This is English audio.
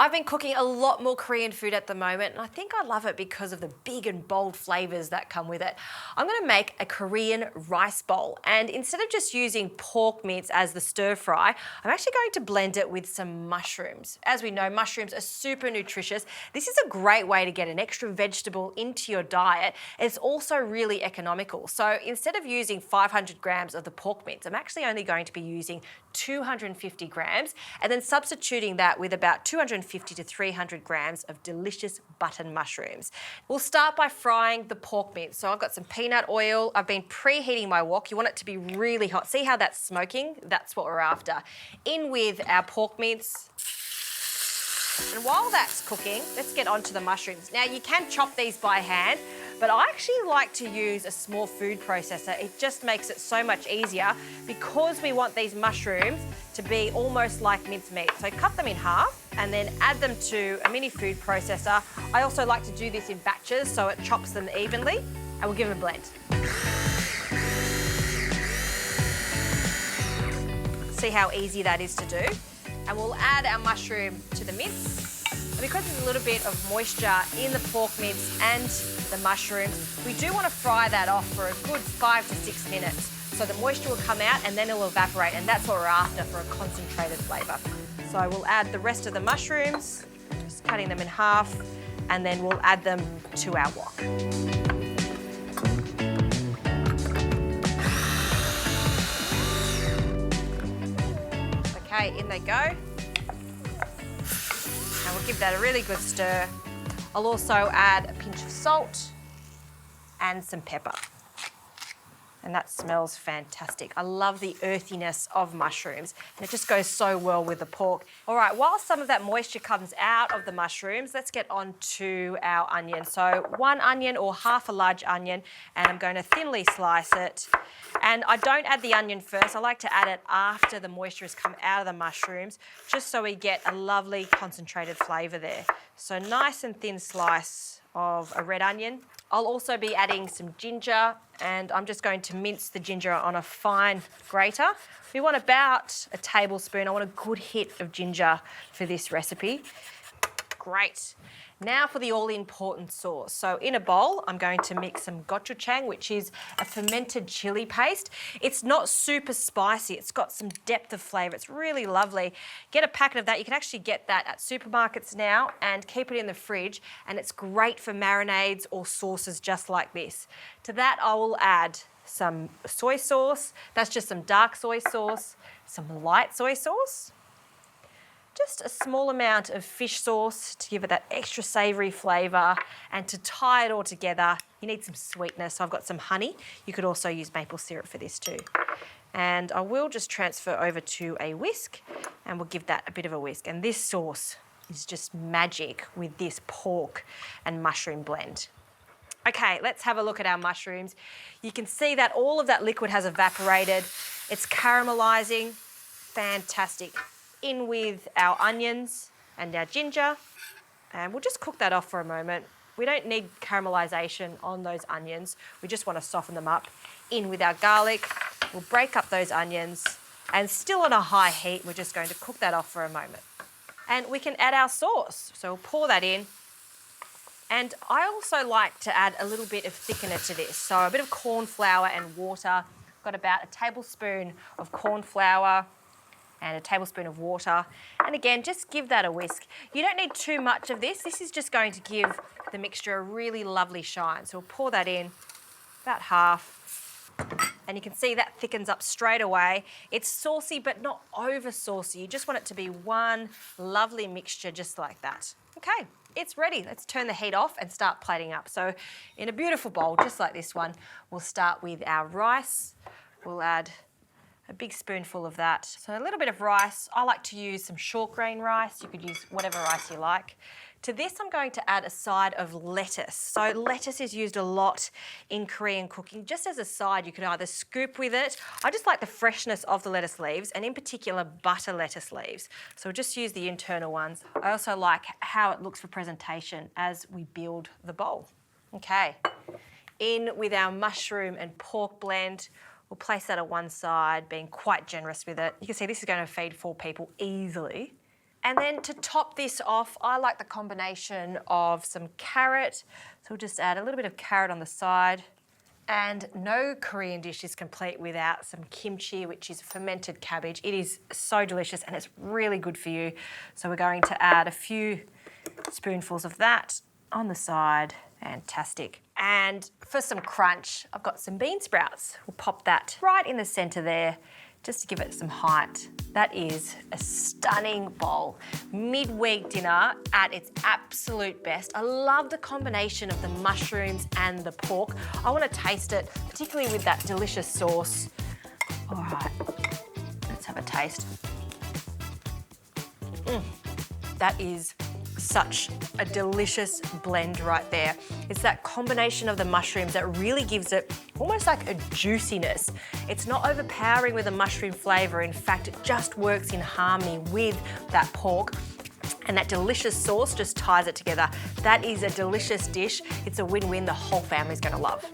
I've been cooking a lot more Korean food at the moment, and I think I love it because of the big and bold flavors that come with it. I'm gonna make a Korean rice bowl, and instead of just using pork mince as the stir fry, I'm actually going to blend it with some mushrooms. As we know, mushrooms are super nutritious. This is a great way to get an extra vegetable into your diet. It's also really economical. So instead of using 500 grams of the pork mince, I'm actually only going to be using 250 grams, and then substituting that with about 250 to 300 grams of delicious button mushrooms. We'll start by frying the pork mince. So I've got some peanut oil. I've been preheating my wok. You want it to be really hot. See how that's smoking? That's what we're after. In with our pork mince. And while that's cooking, let's get onto the mushrooms. Now you can chop these by hand, but I actually like to use a small food processor. It just makes it so much easier because we want these mushrooms to be almost like mincemeat. So cut them in half and then add them to a mini food processor. I also like to do this in batches so it chops them evenly, and we'll give it a blend. See how easy that is to do? And we'll add our mushroom to the mince. And because there's a little bit of moisture in the pork mince and the mushrooms, we do want to fry that off for a good 5 to 6 minutes. So the moisture will come out and then it'll evaporate, and that's what we're after for a concentrated flavour. So we'll add the rest of the mushrooms, just cutting them in half, and then we'll add them to our wok. Okay, in they go. And we'll give that a really good stir. I'll also add a pinch of salt and some pepper. And that smells fantastic. I love the earthiness of mushrooms, and it just goes so well with the pork. All right, while some of that moisture comes out of the mushrooms, let's get on to our onion. So 1 onion or half a large onion, and I'm going to thinly slice it. And I don't add the onion first. I like to add it after the moisture has come out of the mushrooms, just so we get a lovely concentrated flavour there. So nice and thin slice of a red onion. I'll also be adding some ginger, and I'm just going to mince the ginger on a fine grater. We want about a tablespoon. I want a good hit of ginger for this recipe. Great. Now for the all-important sauce. So in a bowl, I'm going to mix some gochujang, which is a fermented chili paste. It's not super spicy. It's got some depth of flavour. It's really lovely. Get a packet of that. You can actually get that at supermarkets now and keep it in the fridge. And it's great for marinades or sauces just like this. To that, I will add some soy sauce. That's just some dark soy sauce, some light soy sauce, just a small amount of fish sauce to give it that extra savoury flavour, and to tie it all together, you need some sweetness. So I've got some honey. You could also use maple syrup for this too. And I will just transfer over to a whisk, and we'll give that a bit of a whisk. And this sauce is just magic with this pork and mushroom blend. Okay, let's have a look at our mushrooms. You can see that all of that liquid has evaporated. It's caramelising. Fantastic. In with our onions and our ginger, and we'll just cook that off for a moment. We don't need caramelisation on those onions. We just want to soften them up. In with our garlic. We'll break up those onions, and still on a high heat, we're just going to cook that off for a moment. And we can add our sauce. So we'll pour that in. And I also like to add a little bit of thickener to this. So a bit of corn flour and water. I've got about a tablespoon of corn flour and a tablespoon of water. And again, just give that a whisk. You don't need too much of this. This is just going to give the mixture a really lovely shine. So we'll pour that in, about half. And you can see that thickens up straight away. It's saucy, but not over saucy. You just want it to be one lovely mixture just like that. Okay, it's ready. Let's turn the heat off and start plating up. So in a beautiful bowl, just like this one, we'll start with our rice. We'll add a big spoonful of that. So a little bit of rice. I like to use some short grain rice. You could use whatever rice you like. To this, I'm going to add a side of lettuce. So lettuce is used a lot in Korean cooking. Just as a side, you could either scoop with it. I just like the freshness of the lettuce leaves, and in particular, butter lettuce leaves. So we'll just use the internal ones. I also like how it looks for presentation as we build the bowl. Okay, in with our mushroom and pork blend. We'll place that at one side, being quite generous with it. You can see this is going to feed 4 people easily. And then to top this off, I like the combination of some carrot. So we'll just add a little bit of carrot on the side. And no Korean dish is complete without some kimchi, which is fermented cabbage. It is so delicious and it's really good for you. So we're going to add a few spoonfuls of that on the side. Fantastic. And for some crunch, I've got some bean sprouts. We'll pop that right in the centre there, just to give it some height. That is a stunning bowl. Midweek dinner at its absolute best. I love the combination of the mushrooms and the pork. I want to taste it, particularly with that delicious sauce. All right, let's have a taste. That is such a delicious blend right there. It's that combination of the mushrooms that really gives it almost like a juiciness. It's not overpowering with a mushroom flavour. In fact, it just works in harmony with that pork. And that delicious sauce just ties it together. That is a delicious dish. It's a win-win the whole family's gonna love.